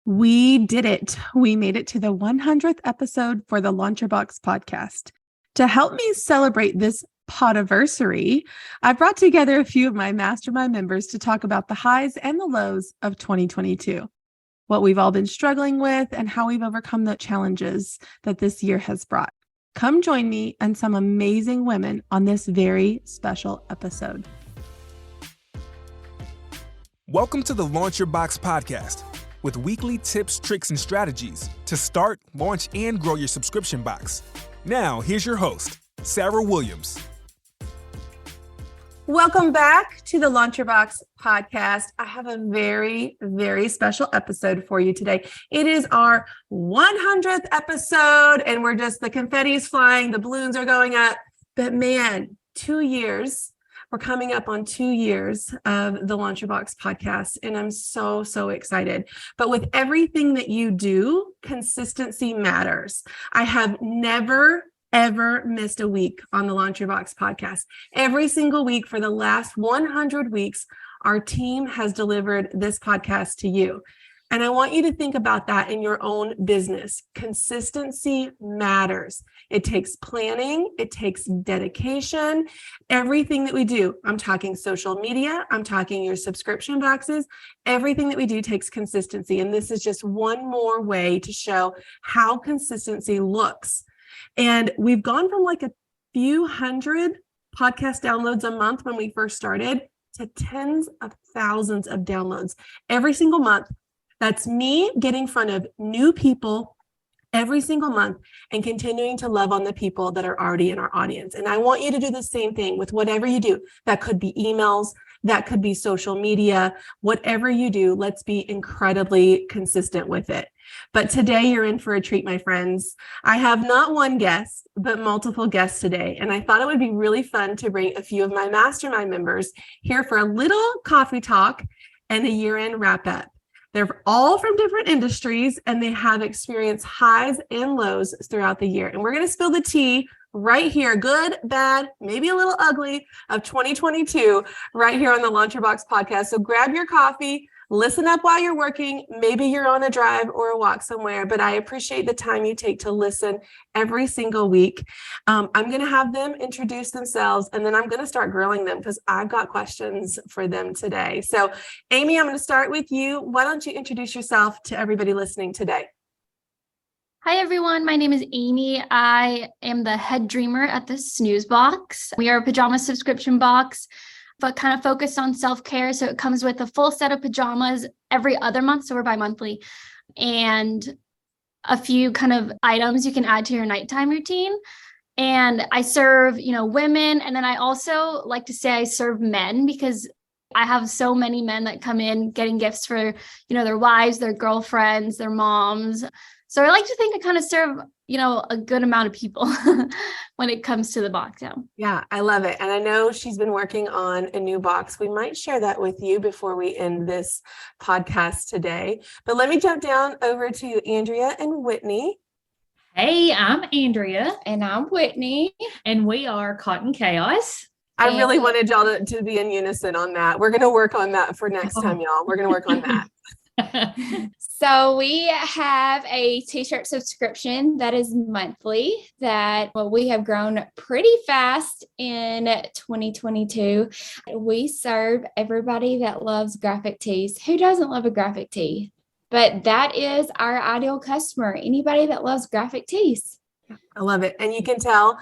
We did it. We made it to the 100th episode for the Launch Your Box podcast. To help me celebrate this podiversary, I brought together a few of my mastermind members to talk about the highs and the lows of 2022, what we've all been struggling with, and how we've overcome the challenges that this year has brought. Come join me and some amazing women on this very special episode. Welcome to the Launch Your Box podcast, with weekly tips, tricks, and strategies to start, launch, and grow your subscription box. Now, here's your host, Sarah Williams. Welcome back to the Launch Your Box podcast. I have a very, very special episode for you today. It is our 100th episode, and the confetti is flying, the balloons are going up. But man, 2 years. We're coming up on 2 years of the Launch Your Box podcast, and I'm so excited. But with everything that you do, consistency matters. I have never, ever missed a week on the Launch Your Box podcast. Every single week for the last 100 weeks, our team has delivered this podcast to you. And I want you to think about that in your own business. Consistency matters. It takes planning. It takes dedication. Everything that we do, I'm talking social media, I'm talking your subscription boxes, everything that we do takes consistency. And this is just one more way to show how consistency looks. And we've gone from like a few hundred podcast downloads a month when we first started to tens of thousands of downloads every single month. That's me getting in front of new people every single month and continuing to love on the people that are already in our audience. And I want you to do the same thing with whatever you do. That could be emails, that could be social media, whatever you do, let's be incredibly consistent with it. But today you're in for a treat, my friends. I have not one guest, but multiple guests today. And I thought it would be really fun to bring a few of my mastermind members here for a little coffee talk and a year-end wrap-up. They're all from different industries, and they have experienced highs and lows throughout the year. And we're going to spill the tea right here, good, bad, maybe a little ugly, of 2022 right here on the Launch Your Box podcast. So grab your coffee, listen up while you're working. Maybe you're on a drive or a walk somewhere, but I appreciate the time you take to listen every single week. I'm going to have them introduce themselves, and then I'm going to start grilling them because I've got questions for them today. So Amy, I'm going to start with you. Why don't you introduce yourself to everybody listening today? Hi, everyone. My name is Amy. I am the head dreamer at the Snooze Box. We are a pajama subscription box, but kind of focused on self-care. So it comes with a full set of pajamas every other month. So we're bi-monthly, and a few kind of items you can add to your nighttime routine. And I serve, women. And then I also like to say I serve men because I have so many men that come in getting gifts for, their wives, their girlfriends, their moms. So I like to think I kind of serve, a good amount of people when it comes to the box. Yeah, I love it. And I know she's been working on a new box. We might share that with you before we end this podcast today. But let me jump down over to Andrea and Whitney. Hey, I'm Andrea. And I'm Whitney. And we are Cotton Chaos. I really wanted y'all to be in unison on that. We're going to work on that for next time, y'all. We're going to work on that. So we have a t-shirt subscription that is monthly we have grown pretty fast in 2022. We serve everybody that loves graphic tees. Who doesn't love a graphic tee? But that is our ideal customer. Anybody that loves graphic tees. I love it. And you can tell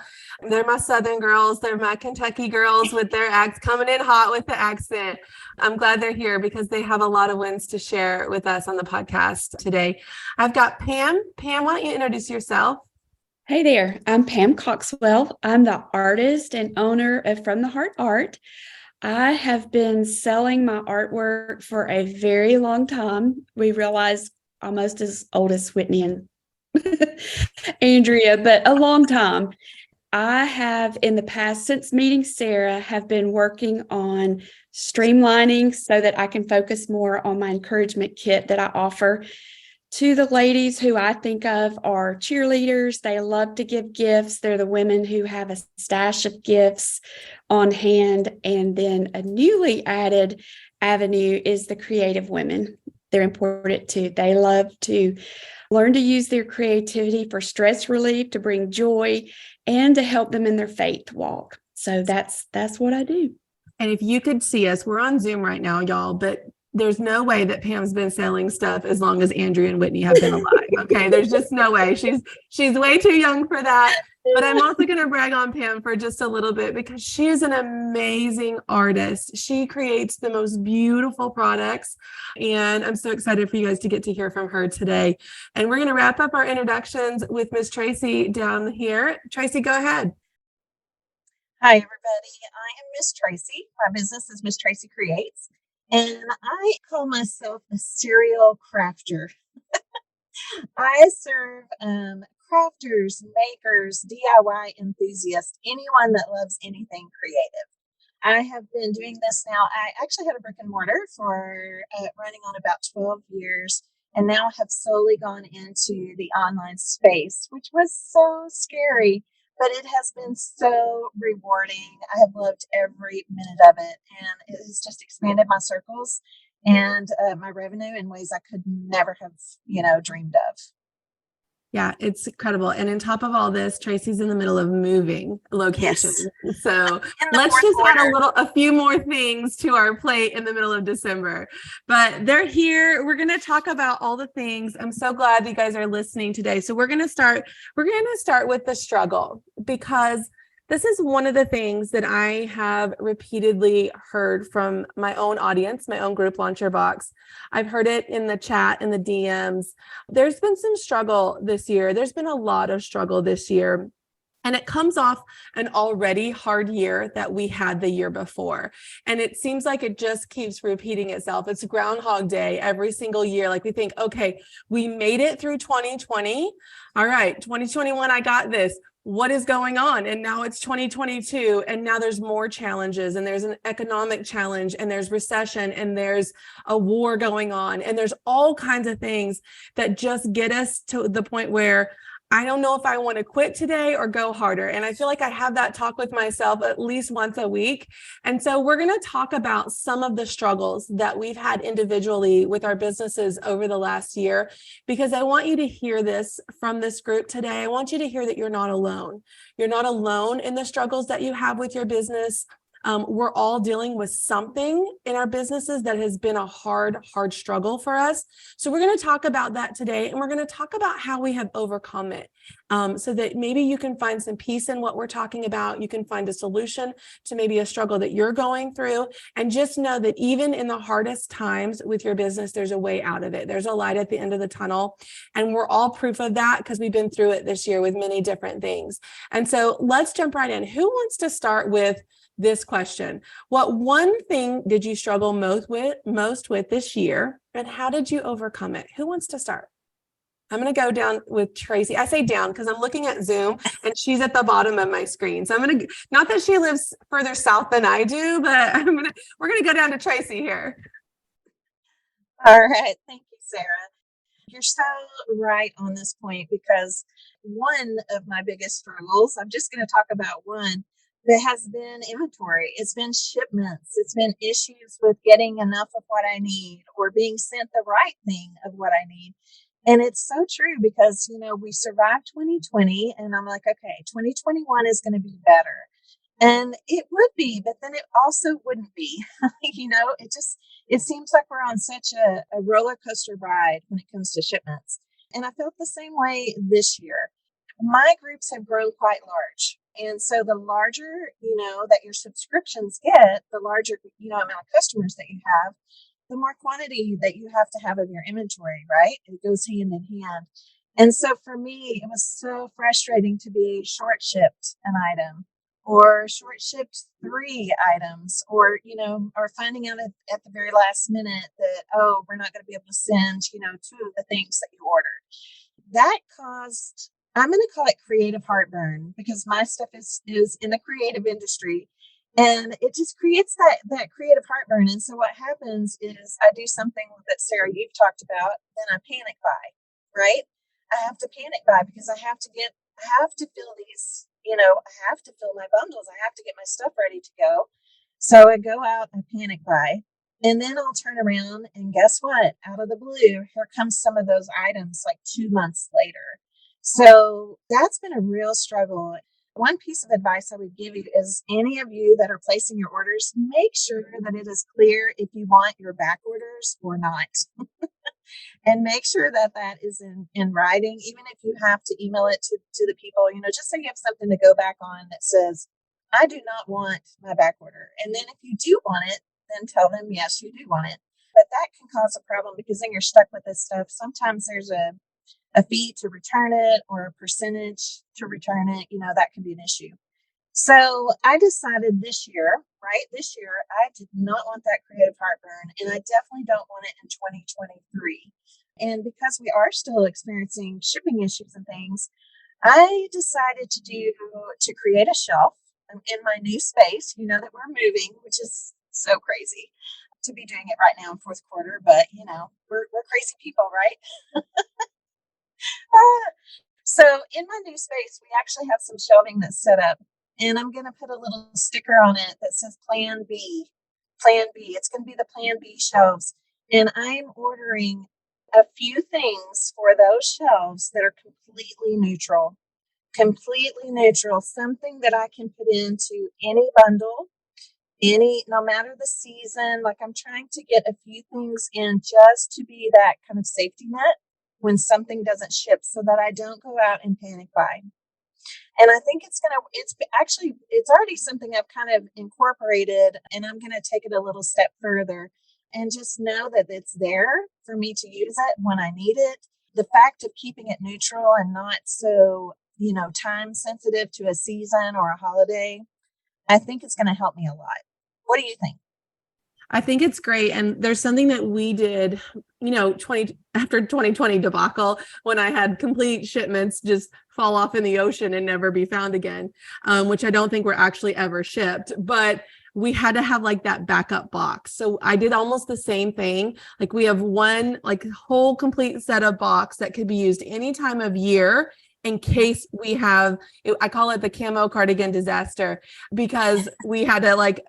they're my Southern girls. They're my Kentucky girls with their coming in hot with the accent. I'm glad they're here because they have a lot of wins to share with us on the podcast today. I've got Pam. Pam, why don't you introduce yourself? Hey there. I'm Pam Coxwell. I'm the artist and owner of From the Heart Art. I have been selling my artwork for a very long time. We realize almost as old as Whitney and Andrea, but a long time. I have in the past, since meeting Sarah, have been working on streamlining so that I can focus more on my encouragement kit that I offer to the ladies who I think of are cheerleaders. They love to give gifts. They're the women who have a stash of gifts on hand. And then a newly added avenue is the creative women. they're important too. They love to learn to use their creativity for stress relief, to bring joy, and to help them in their faith walk. So that's what I do. And if you could see us, we're on Zoom right now, y'all, but there's no way that Pam's been selling stuff as long as Andrea and Whitney have been alive. Okay. There's just no way. She's way too young for that. But I'm also going to brag on Pam for just a little bit because she is an amazing artist. She creates the most beautiful products. And I'm so excited for you guys to get to hear from her today. And we're going to wrap up our introductions with Miss Tracy down here. Tracy, go ahead. Hi, everybody. I am Miss Tracy. My business is Miss Tracy Creates, and I call myself a serial crafter. I serve crafters, makers, DIY enthusiasts, anyone that loves anything creative. I have been doing this now. I actually had a brick and mortar for running on about 12 years, and now have solely gone into the online space, which was so scary. But it has been so rewarding. I have loved every minute of it, and it has just expanded my circles and my revenue in ways I could never have, dreamed of. Yeah, it's incredible. And on top of all this, Tracy's in the middle of moving locations. Yes. So let's just add a few more things to our plate in the middle of December. But they're here. We're going to talk about all the things. I'm so glad you guys are listening today. So we're going to start with the struggle, because this is one of the things that I have repeatedly heard from my own audience, my own group, Launcher Box. I've heard it in the chat, in the DMs. There's been some struggle this year. There's been a lot of struggle this year. And it comes off an already hard year that we had the year before. And it seems like it just keeps repeating itself. It's Groundhog Day every single year. Like we think, okay, we made it through 2020. All right, 2021, I got this. What is going on? And now it's 2022, and now there's more challenges, and there's an economic challenge, and there's recession, and there's a war going on, and there's all kinds of things that just get us to the point where I don't know if I want to quit today or go harder. And I feel like I have that talk with myself at least once a week. And so we're going to talk about some of the struggles that we've had individually with our businesses over the last year, because I want you to hear this from this group today. I want you to hear that you're not alone. You're not alone in the struggles that you have with your business. We're all dealing with something in our businesses that has been a hard struggle for us. So we're going to talk about that today, and we're going to talk about how we have overcome it, so that maybe you can find some peace in what we're talking about. You can find a solution to maybe a struggle that you're going through, and just know that even in the hardest times with your business, there's a way out of it. There's a light at the end of the tunnel, and we're all proof of that because we've been through it this year with many different things. And so let's jump right in. Who wants to start with this question? What one thing did you struggle most with this year, and how did you overcome it? Who wants to start? I'm going to go down with Tracy. I say down because I'm looking at Zoom and she's at the bottom of my screen. So I'm going to, not that she lives further south than I do, but we're going to go down to Tracy here. All right. Thank you, Sarah. You're so right on this point, because one of my biggest struggles, I'm just going to talk about one, that has been inventory. It's been shipments. It's been issues with getting enough of what I need or being sent the right thing of what I need. And it's so true because, we survived 2020 and I'm like, okay, 2021 is going to be better. And it would be, but then it also wouldn't be. It seems like we're on such a roller coaster ride when it comes to shipments. And I felt the same way this year. My groups have grown quite large. And so the larger, that your subscriptions get, the larger, amount of customers that you have, the more quantity that you have to have of your inventory, right? It goes hand in hand. And so for me, it was so frustrating to be short shipped an item or short shipped 3 items or finding out at the very last minute that, oh, we're not going to be able to send, 2 of the things that you ordered. That caused, I'm going to call it creative heartburn, because my stuff is in the creative industry, and it just creates that creative heartburn. And so what happens is I do something that, Sarah, you've talked about, then I panic buy, right? I have to panic buy because I have to fill these, I have to fill my bundles. I have to get my stuff ready to go. So I go out and panic buy. And then I'll turn around and guess what? Out of the blue, here comes some of those items like 2 months later. So that's been a real struggle. One piece of advice I would give you is any of you that are placing your orders, make sure that it is clear if you want your back orders or not. And make sure that that is in writing, even if you have to email it to the people, just so you have something to go back on that says, I do not want my back order. And then if you do want it, then tell them, yes, you do want it. But that can cause a problem because then you're stuck with this stuff. Sometimes there's a fee to return it or a percentage to return it. That can be an issue. So I decided this year, I did not want that creative heartburn, and I definitely don't want it in 2023. And because we are still experiencing shipping issues and things, I decided to create a shelf in my new space. That we're moving, which is so crazy to be doing it right now in fourth quarter, but we're crazy people, right? So in my new space, we actually have some shelving that's set up, and I'm going to put a little sticker on it that says Plan B. Plan B. It's going to be the Plan B shelves. And I'm ordering a few things for those shelves that are completely neutral, something that I can put into any bundle, no matter the season. Like I'm trying to get a few things in just to be that kind of safety net when something doesn't ship so that I don't go out and panic buy. And I think it's already something I've kind of incorporated, and I'm going to take it a little step further and just know that it's there for me to use it when I need it. The fact of keeping it neutral and not so, time sensitive to a season or a holiday, I think it's going to help me a lot. What do you think? I think it's great. And there's something that we did, after 2020 debacle, when I had complete shipments just fall off in the ocean and never be found again, which I don't think were actually ever shipped, but we had to have like that backup box. So I did almost the same thing. Like we have one whole complete set of box that could be used any time of year in case we have, I call it the camo cardigan disaster, because we had to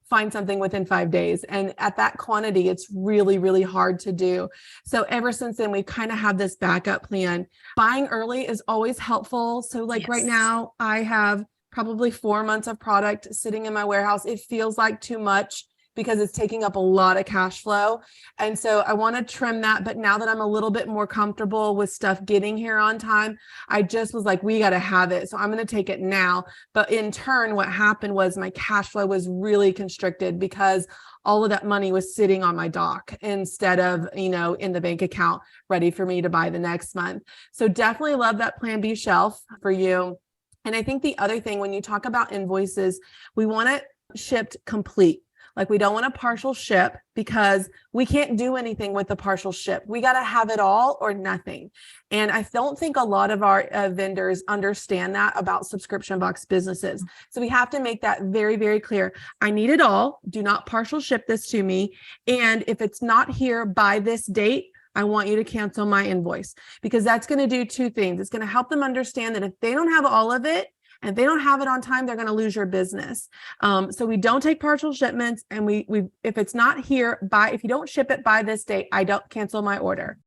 find something within 5 days. And at that quantity, it's really, really hard to do. So ever since then, we kind of have this backup plan. Buying early is always helpful. So Yes. Right now I have probably 4 months of product sitting in my warehouse. It feels like too much because it's taking up a lot of cash flow. And so I want to trim that. But now that I'm a little bit more comfortable with stuff getting here on time, I just was like, we got to have it. So I'm going to take it now. But in turn, what happened was my cash flow was really constricted because all of that money was sitting on my dock instead of, in the bank account ready for me to buy the next month. So definitely love that Plan B shelf for you. And I think the other thing, when you talk about invoices, we want it shipped complete. We don't want a partial ship because we can't do anything with the partial ship. We got to have it all or nothing. And I don't think a lot of our vendors understand that about subscription box businesses. So we have to make that very, very clear. I need it all. Do not partial ship this to me. And if it's not here by this date, I want you to cancel my invoice, because that's going to do two things. It's going to help them understand that if they don't have all of it, and if they don't have it on time, they're going to lose your business. So we don't take partial shipments, and we if it's not here if you don't ship it by this date, I don't cancel my order.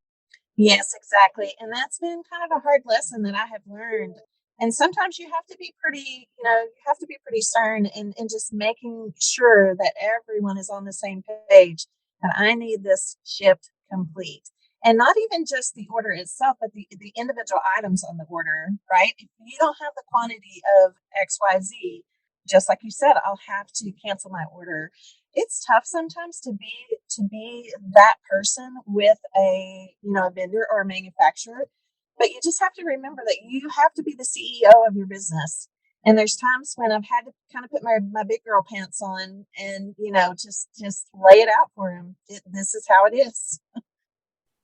Yes, exactly. And that's been kind of a hard lesson that I have learned. And sometimes you have to be pretty, stern in just making sure that everyone is on the same page, that I need this shipped complete. And not even just the order itself, but the individual items on the order, right? If you don't have the quantity of XYZ, just like you said, I'll have to cancel my order. It's tough sometimes to be that person with a vendor or a manufacturer, but you just have to remember that you have to be the CEO of your business. And there's times when I've had to kind of put my big girl pants on and just lay it out for him. This is how it is.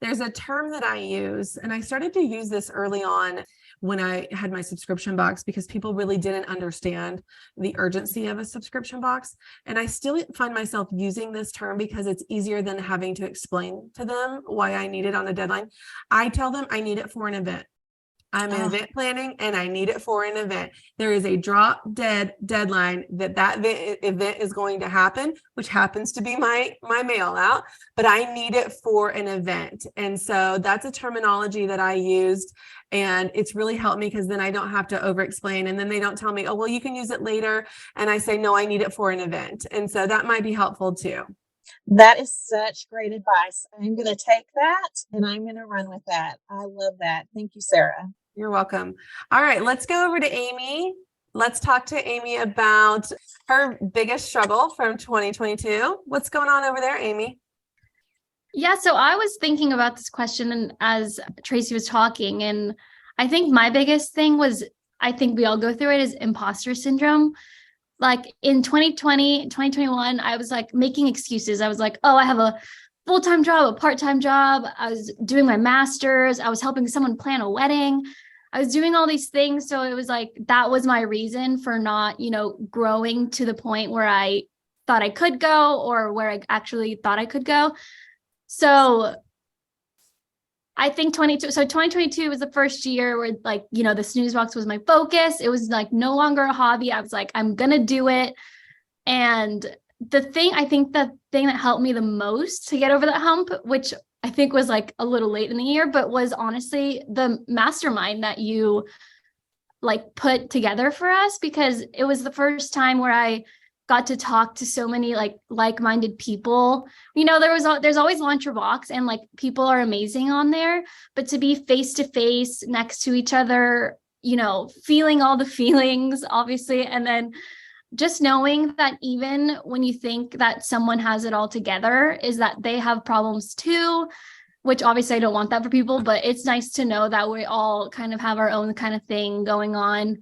There's a term that I use, and I started to use this early on when I had my subscription box, because people really didn't understand the urgency of a subscription box. And I still find myself using this term because it's easier than having to explain to them why I need it on a deadline. I tell them I need it for an event. I'm in event planning and I need it for an event. There is a drop dead deadline that event is going to happen, which happens to be my mail out, but I need it for an event. And so that's a terminology that I used, and it's really helped me because then I don't have to over explain. And then they don't tell me, oh, well, you can use it later. And I say, no, I need it for an event. And so that might be helpful too. That is such great advice. I'm going to take that and I'm going to run with that. I love that. Thank you, Sarah. You're welcome. All right, let's go over to Amy. Let's talk to Amy about her biggest struggle from 2022. What's going on over there, Amy? Yeah, so I was thinking about this question and as Tracy was talking, and I think my biggest thing was, I think we all go through it, is imposter syndrome. Like in 2020, 2021, I was like making excuses. I was like, oh, I have a full-time job, a part-time job. I was doing my master's. I was helping someone plan a wedding. I was doing all these things. So it was like, that was my reason for not, growing to the point where I thought I could go or where I actually thought I could go. So I think 2022 was the first year where the snooze box was my focus. It was like no longer a hobby. I was like, I'm going to do it. And the thing that helped me the most to get over that hump, which I think was like a little late in the year, but was honestly the mastermind that you put together for us, because it was the first time where I got to talk to so many like-minded people. There's always Launch Your Box and people are amazing on there, but to be face to face next to each other, feeling all the feelings, obviously, and then just knowing that even when you think that someone has it all together, is that they have problems too, which obviously I don't want that for people, but it's nice to know that we all kind of have our own kind of thing going on.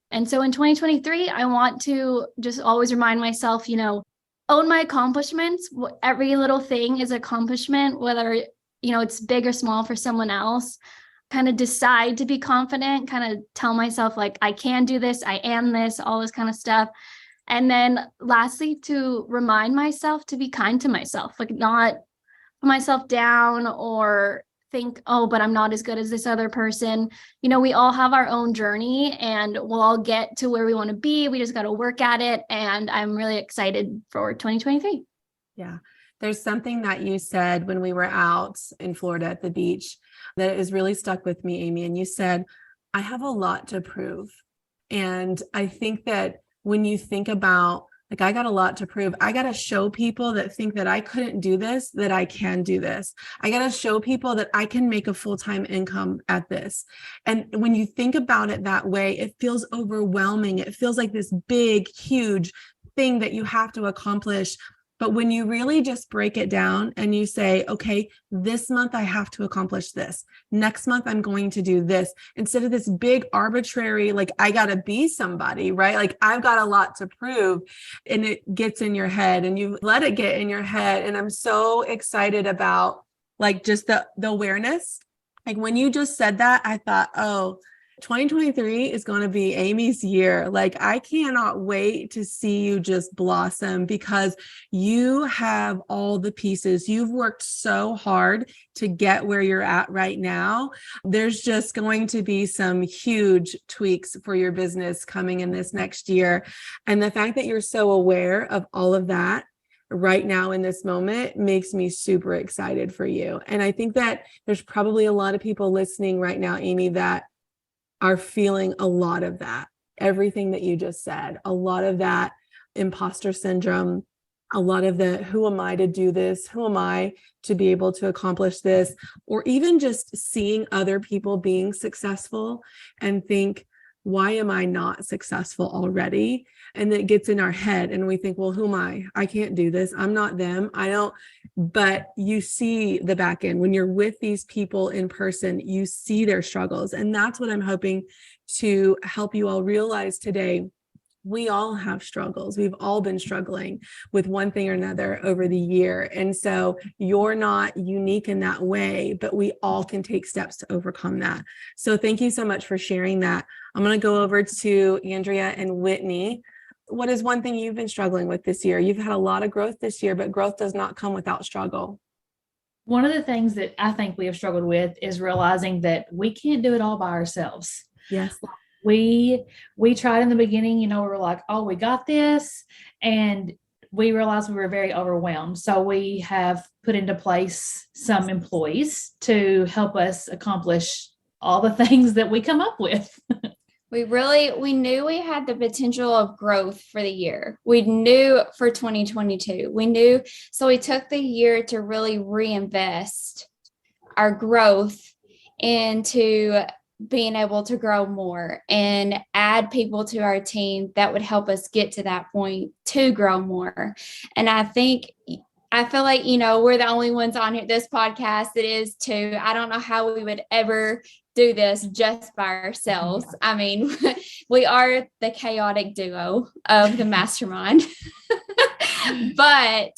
And so in 2023, I want to just always remind myself, own my accomplishments. Every little thing is accomplishment, whether, it's big or small for someone else. Kind of decide to be confident, kind of tell myself I can do this, I am this, all this kind of stuff. And then lastly, to remind myself to be kind to myself, not put myself down or think, oh, but I'm not as good as this other person. We all have our own journey and we'll all get to where we want to be. We just got to work at it. And I'm really excited for 2023. Yeah. There's something that you said when we were out in Florida at the beach that has really stuck with me, Amy. And you said, I have a lot to prove. And I think that when you think about, I got a lot to prove. I got to show people that think that I couldn't do this, that I can do this. I got to show people that I can make a full-time income at this. And when you think about it that way, it feels overwhelming. It feels like this big, huge thing that you have to accomplish. But when you really just break it down and you say, okay, this month I have to accomplish this. Next month I'm going to do this, instead of this big arbitrary, I got to be somebody, right? I've got a lot to prove, and it gets in your head and you let it get in your head. And I'm so excited about just the awareness. When you just said that, I thought, oh, 2023 is going to be Amy's year. I cannot wait to see you just blossom, because you have all the pieces. You've worked so hard to get where you're at right now. There's just going to be some huge tweaks for your business coming in this next year. And the fact that you're so aware of all of that right now in this moment makes me super excited for you. And I think that there's probably a lot of people listening right now, Amy, that are feeling a lot of that, everything that you just said, a lot of that imposter syndrome, a lot of the, who am I to do this? Who am I to be able to accomplish this? Or even just seeing other people being successful and think, why am I not successful already? And it gets in our head and we think, well, who am I? I can't do this. I'm not them. I don't. But you see the back end when you're with these people in person, you see their struggles. And that's what I'm hoping to help you all realize today. We all have struggles. We've all been struggling with one thing or another over the year. And so you're not unique in that way, but we all can take steps to overcome that. So thank you so much for sharing that. I'm going to go over to Andrea and Whitney. What is one thing you've been struggling with this year? You've had a lot of growth this year, but growth does not come without struggle. One of the things that I think we have struggled with is realizing that we can't do it all by ourselves. Yes. We tried in the beginning, we were like, oh, we got this. And we realized we were very overwhelmed. So we have put into place some employees to help us accomplish all the things that we come up with. We knew we had the potential of growth for the year. We knew for 2022, so we took the year to really reinvest our growth into being able to grow more and add people to our team that would help us get to that point to grow more. And I feel like, we're the only ones on here, this podcast that is too. I don't know how we would ever do this just by ourselves. I mean, we are the chaotic duo of the Mastermind, but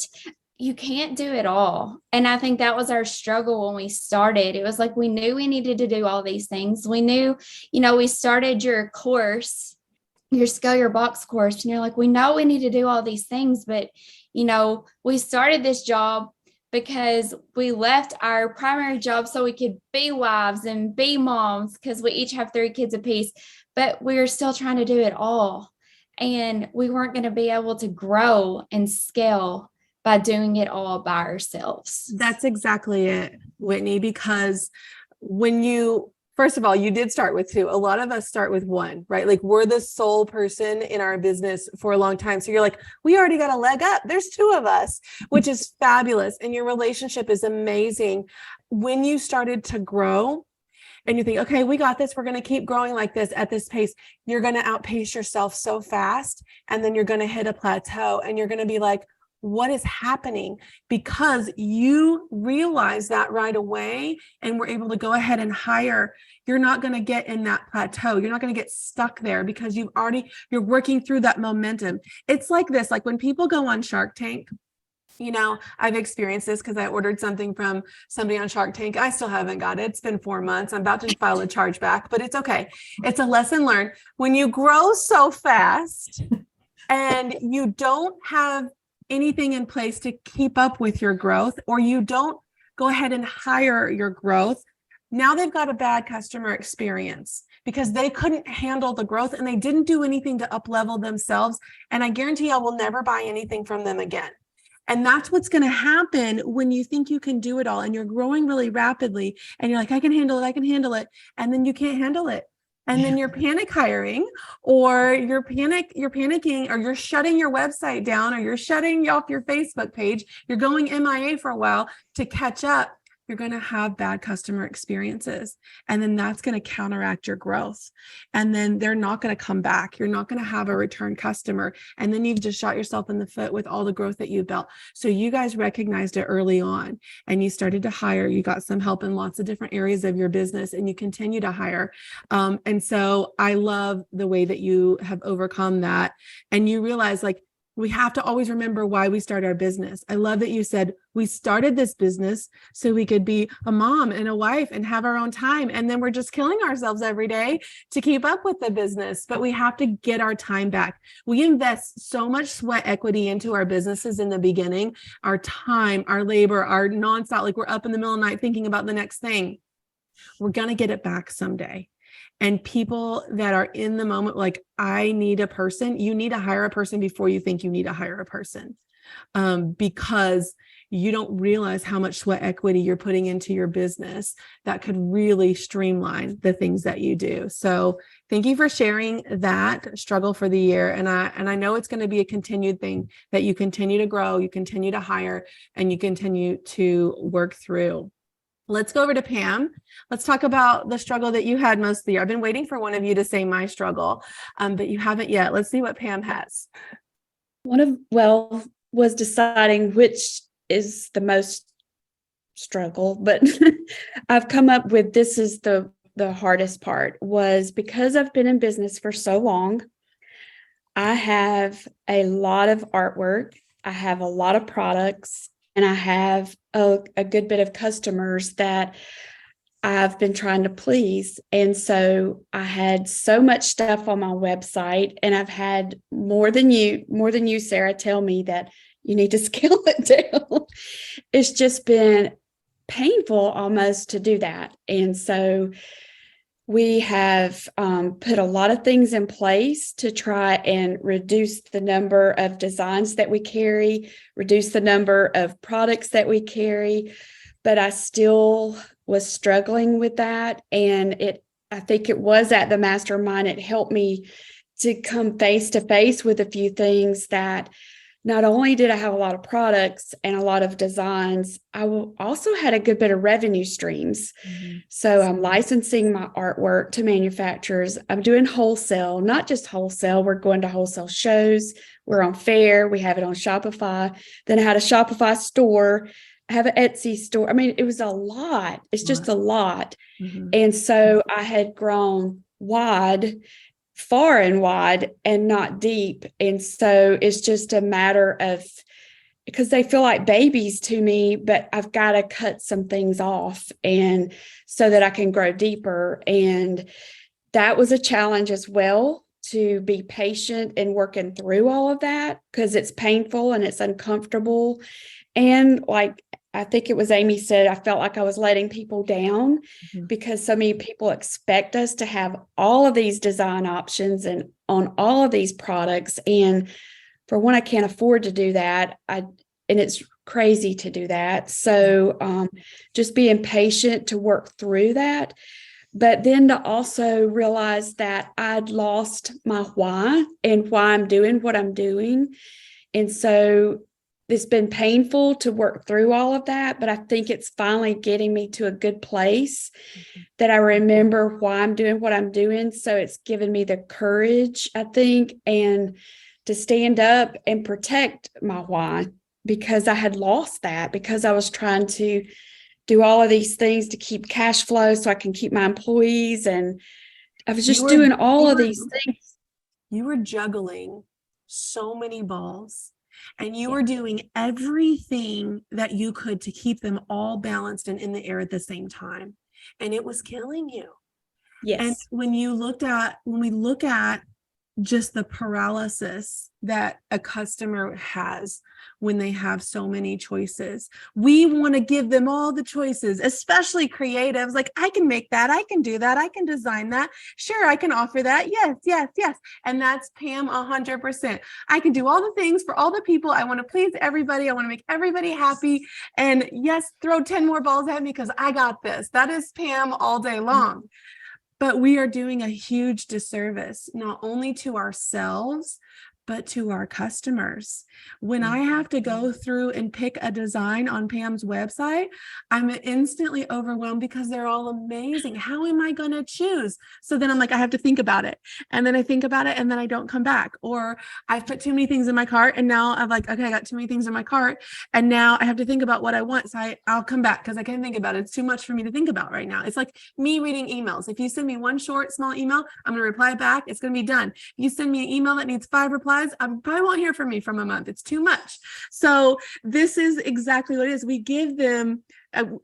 you can't do it all. And I think that was our struggle when we started. It was like, we knew we needed to do all these things. We knew, we started your course, your Scale Your Box course, and you're like, we know we need to do all these things, but, we started this job because we left our primary job so we could be wives and be moms, because we each have 3 kids apiece, but we were still trying to do it all. And we weren't going to be able to grow and scale by doing it all by ourselves. That's exactly it, Whitney, because first of all, you did start with 2. A lot of us start with 1, right? Like, we're the sole person in our business for a long time. So you're like, we already got a leg up. There's 2 of us, which is fabulous. And your relationship is amazing. When you started to grow and you think, okay, we got this, we're going to keep growing like this at this pace, you're going to outpace yourself so fast. And then you're going to hit a plateau and you're going to be like, what is happening? Because you realize that right away and we're able to go ahead and hire. You're not going to get in that plateau. You're not going to get stuck there because you're working through that momentum. It's like this, like when people go on Shark Tank, I've experienced this because I ordered something from somebody on Shark Tank. I still haven't got it. It's been 4 months. I'm about to file a chargeback, but it's okay. It's a lesson learned. When you grow so fast and you don't have anything in place to keep up with your growth, or you don't go ahead and hire your growth, now they've got a bad customer experience because they couldn't handle the growth and they didn't do anything to up level themselves. And I guarantee I will never buy anything from them again. And that's what's going to happen when you think you can do it all and you're growing really rapidly and you're like, I can handle it. And then you can't handle it. And then you're panic hiring, or you're panicking, or you're shutting your website down, or you're shutting off your Facebook page. You're going MIA for a while to catch up. You're going to have bad customer experiences. And then that's going to counteract your growth. And then they're not going to come back. You're not going to have a return customer. And then you've just shot yourself in the foot with all the growth that you built. So you guys recognized it early on and you started to hire. You got some help in lots of different areas of your business and you continue to hire. And so I love the way that you have overcome that. And you realize, like, we have to always remember why we start our business. I love that you said we started this business so we could be a mom and a wife and have our own time. And then we're just killing ourselves every day to keep up with the business. But we have to get our time back. We invest so much sweat equity into our businesses in the beginning, our time, our labor, our nonstop, like we're up in the middle of the night thinking about the next thing. We're going to get it back someday. And people that are in the moment, like, I need a person, you need to hire a person before you think you need to hire a person, because you don't realize how much sweat equity you're putting into your business that could really streamline the things that you do. So thank you for sharing that struggle for the year. And I know it's going to be a continued thing, that you continue to grow, you continue to hire, and you continue to work through. Let's go over to Pam. Let's talk about the struggle that you had most of the year. I've been waiting for one of you to say my struggle, but you haven't yet. Let's see what Pam has. Was deciding which is the most struggle, but I've come up with, this is the hardest part, was because I've been in business for so long. I have a lot of artwork. I have a lot of products. And I have a good bit of customers that I've been trying to please. And so I had so much stuff on my website, and I've had more than you, Sarah, tell me that you need to scale it down. It's just been painful almost to do that. And so we have put a lot of things in place to try and reduce the number of designs that we carry, reduce the number of products that we carry, but I still was struggling with that. And I think it was at the Mastermind, it helped me to come face to face with a few things that not only did I have a lot of products and a lot of designs, I also had a good bit of revenue streams. Mm-hmm. So I'm licensing my artwork to manufacturers. I'm doing wholesale, not just wholesale. We're going to wholesale shows. We're on Fair. We have it on Shopify. Then I had a Shopify store. I have an Etsy store. I mean, it was a lot. It's just a lot. Mm-hmm. And so I had grown far and wide and not deep. And so it's just a matter of, because they feel like babies to me, but I've got to cut some things off and so that I can grow deeper. And that was a challenge as well, to be patient and working through all of that, because it's painful and it's uncomfortable. And like, I think it was Amy said, I felt like I was letting people down because so many people expect us to have all of these design options and on all of these products. And for one, I can't afford to do that. And it's crazy to do that. So just being patient to work through that. But then to also realize that I'd lost my why and why I'm doing what I'm doing. And so it's been painful to work through all of that, but I think it's finally getting me to a good place that I remember why I'm doing what I'm doing. So it's given me the courage, I think, and to stand up and protect my why, because I had lost that, because I was trying to do all of these things to keep cash flow so I can keep my employees. And I was just doing all of these things. You were juggling so many balls. And you were doing everything that you could to keep them all balanced and in the air at the same time. And it was killing you. Yes. And when we look at just the paralysis that a customer has when they have so many choices, we want to give them all the choices, especially creatives. Like, I can make that, I can do that, I can design that. Sure, I can offer that. Yes, yes, yes. And that's Pam 100%. I can do all the things for all the people. I want to please everybody. I want to make everybody happy. And yes, throw 10 more balls at me because I got this. That is Pam all day long. But we are doing a huge disservice, not only to ourselves, but to our customers. When I have to go through and pick a design on Pam's website, I'm instantly overwhelmed because they're all amazing. How am I going to choose? So then I'm like, I have to think about it. And then I think about it and then I don't come back. Or I've put too many things in my cart and now I'm like, okay, I got too many things in my cart. And now I have to think about what I want. So I'll come back because I can't think about it. It's too much for me to think about right now. It's like me reading emails. If you send me one short, small email, I'm going to reply back. It's going to be done. If you send me an email that needs 5 replies, I probably won't hear from me from a month. It's too much. So this is exactly what it is. We give them,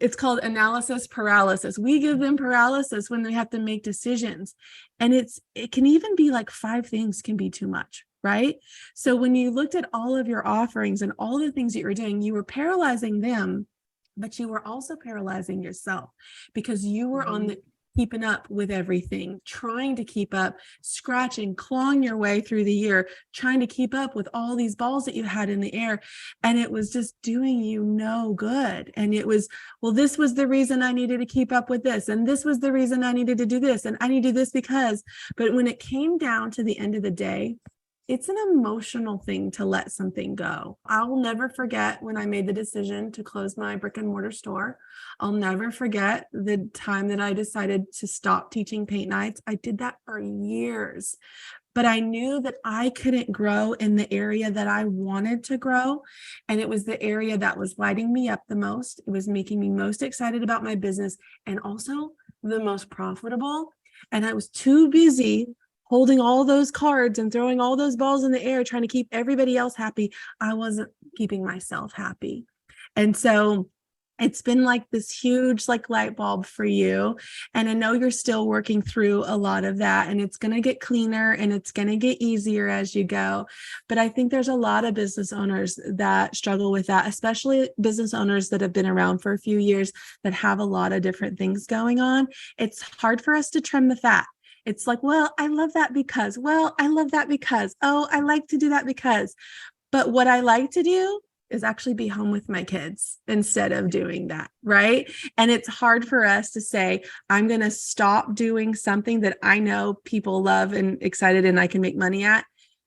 it's called analysis paralysis. We give them paralysis when they have to make decisions. And it can even be like 5 things can be too much, right? So when you looked at all of your offerings and all the things that you were doing, you were paralyzing them, but you were also paralyzing yourself because you were on the keeping up with everything, trying to keep up, scratching, clawing your way through the year, trying to keep up with all these balls that you had in the air. And it was just doing you no good. And it was, well, this was the reason I needed to keep up with this. And this was the reason I needed to do this. And I need to do this because, but when it came down to the end of the day, it's an emotional thing to let something go. I'll never forget when I made the decision to close my brick and mortar store. I'll never forget the time that I decided to stop teaching paint nights. I did that for years, but I knew that I couldn't grow in the area that I wanted to grow. And it was the area that was lighting me up the most. It was making me most excited about my business and also the most profitable. And I was too busy holding all those cards and throwing all those balls in the air, trying to keep everybody else happy. I wasn't keeping myself happy. And so it's been like this huge like light bulb for you. And I know you're still working through a lot of that, and it's going to get cleaner and it's going to get easier as you go. But I think there's a lot of business owners that struggle with that, especially business owners that have been around for a few years that have a lot of different things going on. It's hard for us to trim the fat. It's like, well, I love that because, I love that because, oh, I like to do that because. But what I like to do is actually be home with my kids instead of doing that, right? And it's hard for us to say, I'm going to stop doing something that I know people love and excited and I can make money at,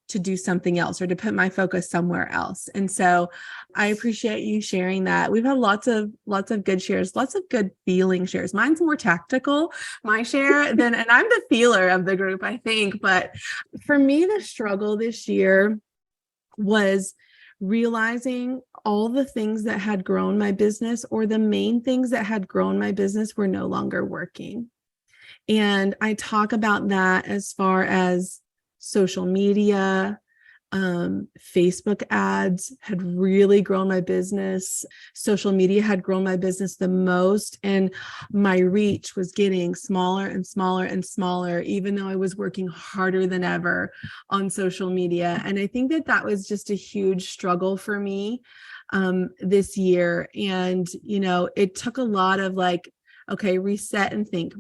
to do something else or to put my focus somewhere else. And so I appreciate you sharing that. We've had lots of good shares, lots of good feeling shares. Mine's more tactical, my share, and I'm the feeler of the group, I think. But for me, the struggle this year was realizing all the things that had grown my business, or the main things that had grown my business, were no longer working. And I talk about that as far as social media, Facebook ads had really grown my business. Social media had grown my business the most, and my reach was getting smaller and smaller and smaller, even though I was working harder than ever on social media. And I think that was just a huge struggle for me this year. And, it took a lot of like, okay, reset and think.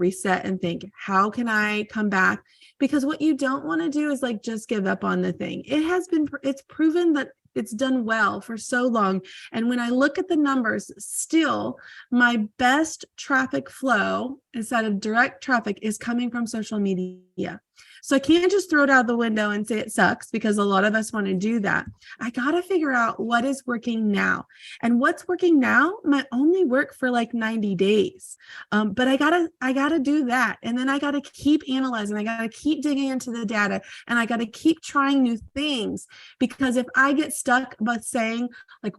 How can I come back? Because what you don't want to do is like just give up on the thing. It's proven that it's done well for so long. And when I look at the numbers, still my best traffic flow instead of direct traffic is coming from social media. So I can't just throw it out the window and say it sucks, because a lot of us want to do that. I got to figure out what is working now, and what's working now might only work for like 90 days. But I gotta do that. And then I got to keep analyzing. I got to keep digging into the data, and I got to keep trying new things, because if I get stuck by saying like,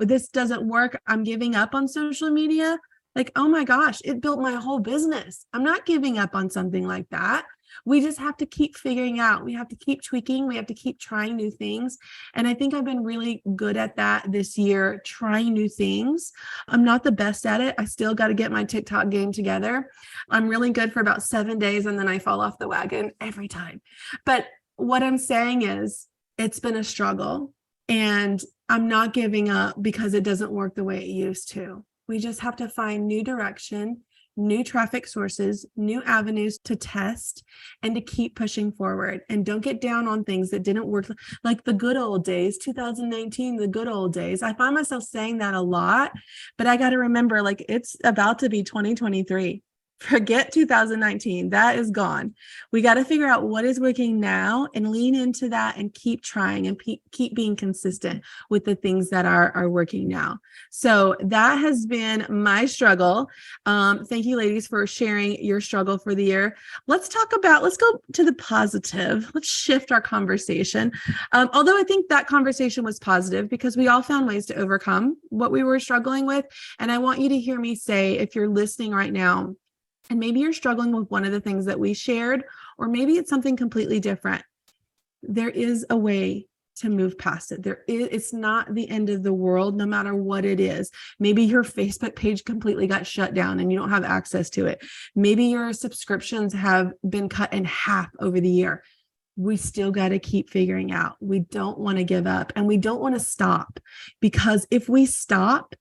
this doesn't work, I'm giving up on social media. Like, oh my gosh, it built my whole business. I'm not giving up on something like that. We just have to keep figuring out. We have to keep tweaking. We have to keep trying new things. And I think I've been really good at that this year, trying new things. I'm not the best at it. I still got to get my TikTok game together. I'm really good for about 7 days, and then I fall off the wagon every time. But what I'm saying is, it's been a struggle, and I'm not giving up because it doesn't work the way it used to. We just have to find new direction, new traffic sources, new avenues to test, and to keep pushing forward. And don't get down on things that didn't work, like the good old days, 2019, the good old days. I find myself saying that a lot, but I got to remember, like, it's about to be 2023. Forget 2019. That is gone. We got to figure out what is working now and lean into that and keep trying and keep being consistent with the things that are working now. So that has been my struggle. Thank you, ladies, for sharing your struggle for the year. Let's go to the positive. Let's shift our conversation. Although I think that conversation was positive because we all found ways to overcome what we were struggling with. And I want you to hear me say, if you're listening right now, and maybe you're struggling with one of the things that we shared, or maybe it's something completely different, there is a way to move past it. It's not the end of the world, no matter what it is. Maybe your Facebook page completely got shut down and you don't have access to it. Maybe your subscriptions have been cut in half over the year. We still got to keep figuring out. We don't want to give up, and we don't want to stop, because if we stop,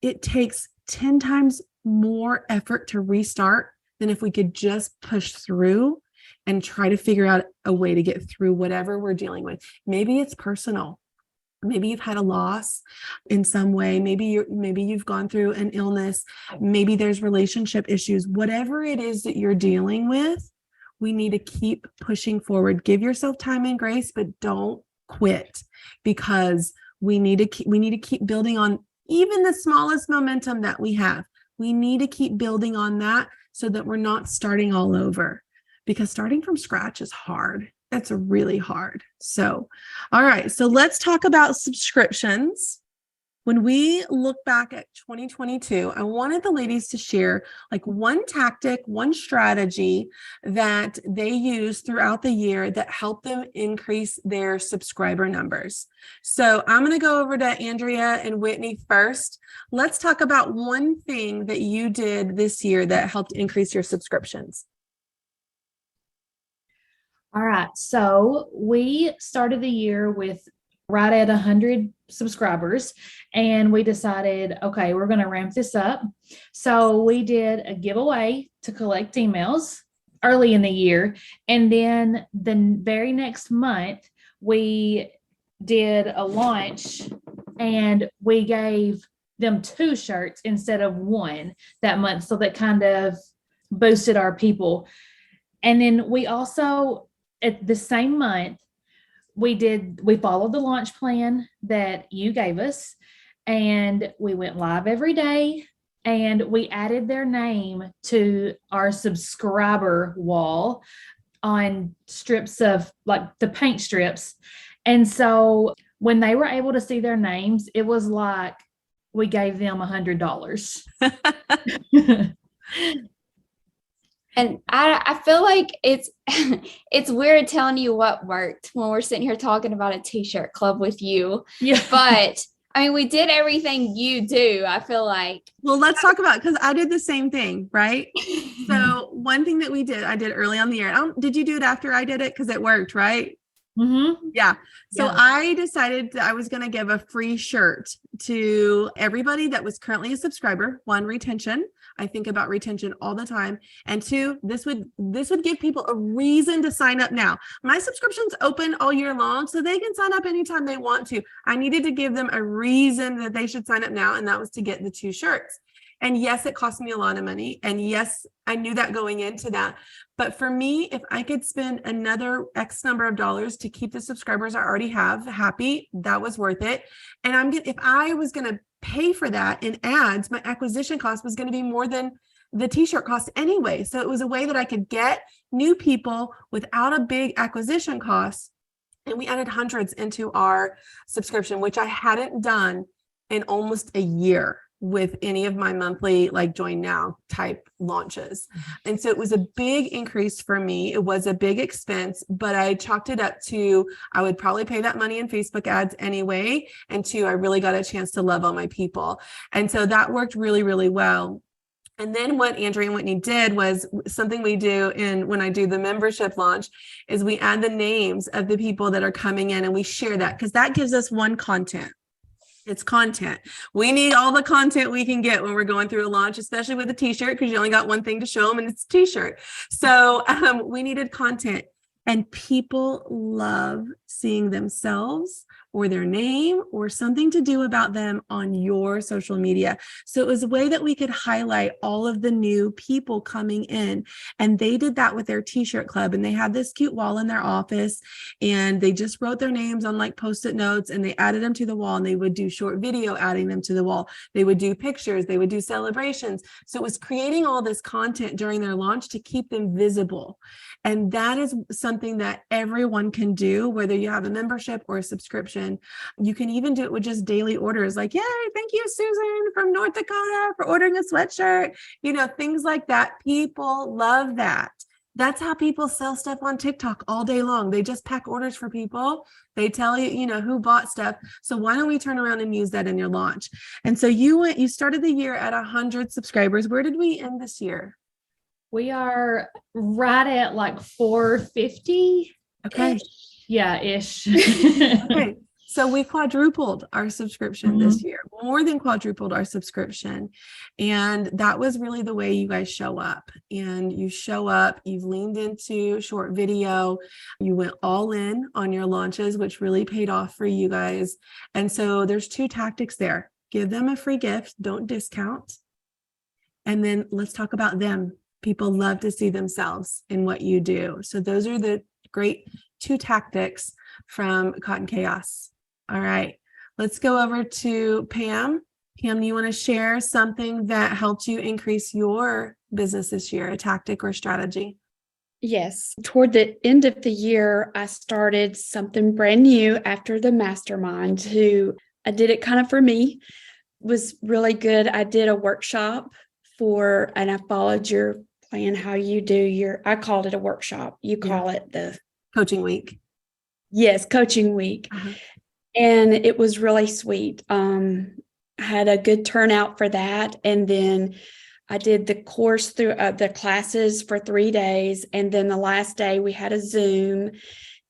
it takes 10 times more effort to restart than if we could just push through and try to figure out a way to get through whatever we're dealing with. Maybe it's personal. Maybe you've had a loss in some way. Maybe you've gone through an illness. Maybe there's relationship issues. Whatever it is that you're dealing with, we need to keep pushing forward. Give yourself time and grace, but don't quit, because we need to keep building on even the smallest momentum that we have. We need to keep building on that so that we're not starting all over, because starting from scratch is hard. That's really hard. So, all right. So let's talk about subscriptions. When we look back at 2022, I wanted the ladies to share like one tactic, one strategy that they use throughout the year that helped them increase their subscriber numbers. So I'm going to go over to Andrea and Whitney first. Let's talk about one thing that you did this year that helped increase your subscriptions. All right. So we started the year with right at 100 subscribers, and we decided, okay, we're going to ramp this up. So we did a giveaway to collect emails early in the year. And then the very next month, we did a launch and we gave them 2 shirts instead of 1 that month. So that kind of boosted our people. And then we also, at the same month, we followed the launch plan that you gave us, and we went live every day, and we added their name to our subscriber wall on strips of like the paint strips. And so when they were able to see their names, it was like we gave them $100. And I feel like it's it's weird telling you what worked when we're sitting here talking about a t-shirt club with you. Yeah. But I mean, we did everything you do, I feel like. Well, let's talk about, because I did the same thing, right? So one thing that I did early on the year. Did you do it after I did it? Because it worked, right? Mm-hmm. Yeah. So Yeah. I decided that I was going to give a free shirt to everybody that was currently a subscriber. 1, retention. I think about retention all the time. And 2, this would give people a reason to sign up now. My subscription's open all year long, so they can sign up anytime they want to. I needed to give them a reason that they should sign up now, and that was to get the 2 shirts. And yes, it cost me a lot of money. And yes, I knew that going into that. But for me, if I could spend another X number of dollars to keep the subscribers I already have happy, that was worth it. And if I was going to pay for that in ads, my acquisition cost was going to be more than the t-shirt cost anyway. So it was a way that I could get new people without a big acquisition cost. And we added hundreds into our subscription, which I hadn't done in almost a year with any of my monthly like join now type launches. And so it was a big increase for me. It was a big expense, but I chalked it up to, I would probably pay that money in Facebook ads anyway. And 2, I really got a chance to love on my people. And so that worked really, really well. And then what Andrea and Whitney did was something we do when I do the membership launch is we add the names of the people that are coming in, and we share that because that gives us one content. It's content. We need all the content we can get when we're going through a launch, especially with a t-shirt, because you only got one thing to show them and it's a t-shirt. So we needed content, and people love seeing themselves or their name or something to do about them on your social media. So it was a way that we could highlight all of the new people coming in. And they did that with their t-shirt club, and they had this cute wall in their office, and they just wrote their names on like post-it notes, and they added them to the wall, and they would do short video adding them to the wall. They would do pictures, they would do celebrations. So it was creating all this content during their launch to keep them visible. And that is something that everyone can do, whether you have a membership or a subscription. You can even do it with just daily orders, like, yay, thank you, Susan from North Dakota for ordering a sweatshirt, things like that. People love that. That's how people sell stuff on TikTok all day long. They just pack orders for people. They tell you, who bought stuff. So why don't we turn around and use that in your launch? And so you started the year at 100 subscribers. Where did we end this year? We are right at like 450. Okay. Yeah, ish. Okay. So we quadrupled our subscription this year, more than quadrupled our subscription. And that was really the way you guys show up. And you show up, you've leaned into short video, you went all in on your launches, which really paid off for you guys. And so there's 2 tactics there. Give them a free gift, don't discount. And then let's talk about them. People love to see themselves in what you do. So those are the great 2 tactics from Cotton Chaos. All right, let's go over to Pam. Pam, do you want to share something that helped you increase your business this year, a tactic or strategy? Yes. Toward the end of the year, I started something brand new after the Mastermind to I did it kind of for me. It was really good. I did a workshop and I followed your plan, how you do I called it a workshop. You call it the coaching week. Yes, coaching week. Uh-huh. And it was really sweet. I had a good turnout for that. And then I did the course through the classes for 3 days. And then the last day we had a Zoom.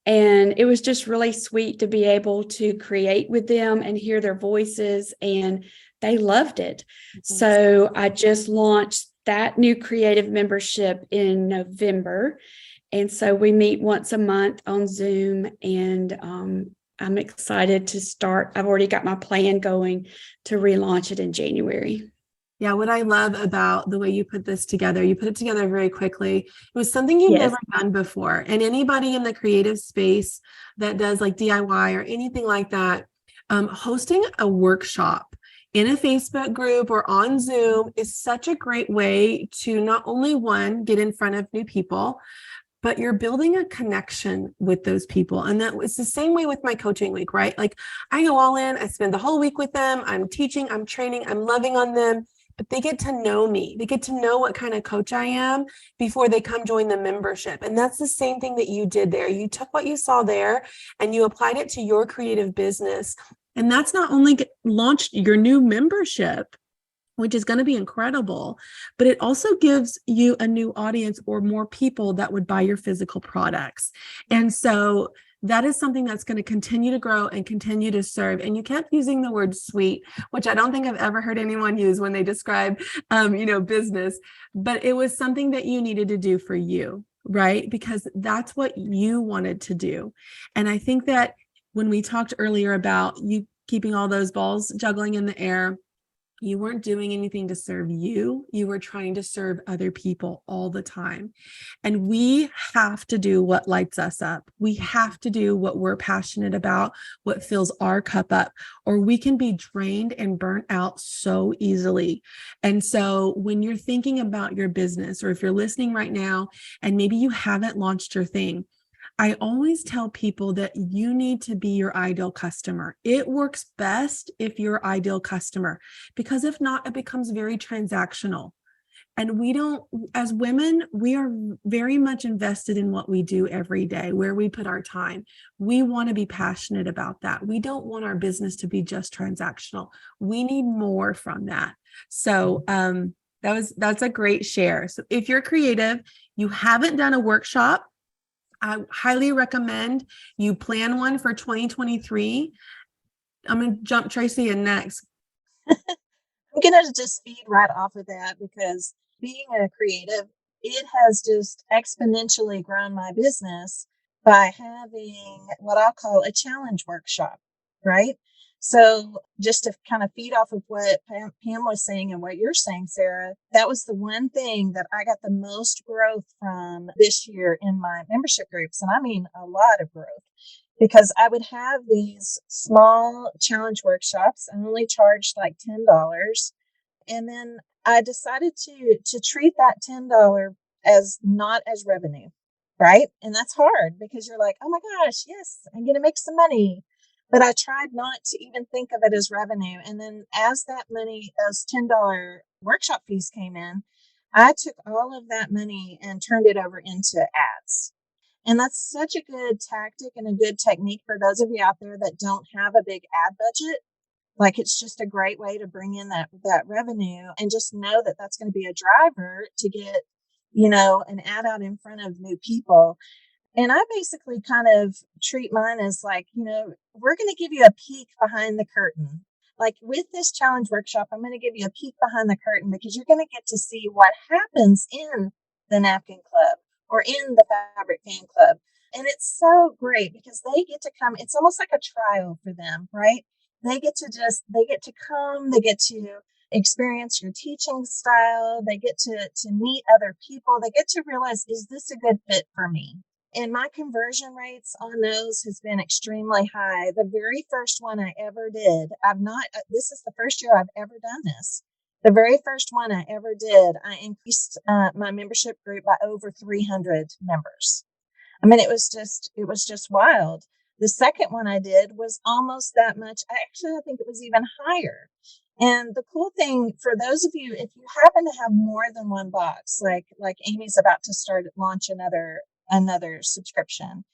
And it was just really sweet to be able to create with them and hear their voices. And they loved it. So I just launched that new creative membership in November. And so we meet once a month on Zoom, and I'm excited to start. I've already got my plan going to relaunch it in January. Yeah, what I love about the way you put this together, you put it together very quickly. It was something you've never done before. And anybody in the creative space that does like DIY or anything like that, hosting a workshop in a Facebook group or on Zoom is such a great way to not only get in front of new people, but you're building a connection with those people. And that was the same way with my coaching week, right? Like I go all in, I spend the whole week with them. I'm teaching, I'm training, I'm loving on them, but they get to know me. They get to know what kind of coach I am before they come join the membership. And that's the same thing that you did there. You took what you saw there and you applied it to your creative business. And that's not only launched your new membership, which is going to be incredible, but it also gives you a new audience or more people that would buy your physical products. And so that is something that's going to continue to grow and continue to serve. And you kept using the word sweet, which I don't think I've ever heard anyone use when they describe, business, but it was something that you needed to do for you, right? Because that's what you wanted to do. And I think that when we talked earlier about you keeping all those balls juggling in the air, you weren't doing anything to serve you. You were trying to serve other people all the time. And we have to do what lights us up. We have to do what we're passionate about, what fills our cup up, or we can be drained and burnt out so easily. And so when you're thinking about your business, or if you're listening right now and maybe you haven't launched your thing, I always tell people that you need to be your ideal customer. It works best if you're your ideal customer, because if not, it becomes very transactional. And as women, we are very much invested in what we do every day, where we put our time. We want to be passionate about that. We don't want our business to be just transactional. We need more from that. So that's a great share. So if you're creative, you haven't done a workshop, I highly recommend you plan one for 2023. I'm going to jump Tracy in next. I'm going to just feed right off of that, because being a creative, it has just exponentially grown my business by having what I'll call a challenge workshop, right? So just to kind of feed off of what Pam was saying and what you're saying, Sarah, that was the one thing that I got the most growth from this year in my membership groups. And I mean, a lot of growth, because I would have these small challenge workshops. I only charged like $10. And then I decided to treat that $10 as not as revenue, right? And that's hard, because you're like, oh my gosh, yes, I'm going to make some money. But I tried not to even think of it as revenue. And then as that money, those $10 workshop fees came in, I took all of that money and turned it over into ads. And that's such a good tactic and a good technique for those of you out there that don't have a big ad budget. Like, it's just a great way to bring in that revenue, and just know that that's going to be a driver to get, an ad out in front of new people. And I basically kind of treat mine as like, we're going to give you a peek behind the curtain. Like with this challenge workshop, I'm going to give you a peek behind the curtain, because you're going to get to see what happens in the napkin club or in the fabric fan club. And it's so great, because they get to come. It's almost like a trial for them, right? They get to come, they get to experience your teaching style. They get to meet other people. They get to realize, is this a good fit for me? And my conversion rates on those has been extremely high. The very first one I ever did, this is the first year I've ever done this. The very first one I ever did, I increased my membership group by over 300 members. I mean, it was just wild. The second one I did was almost that much. I think it was even higher. And the cool thing for those of you, if you happen to have more than one box, like Amy's about to launch another subscription,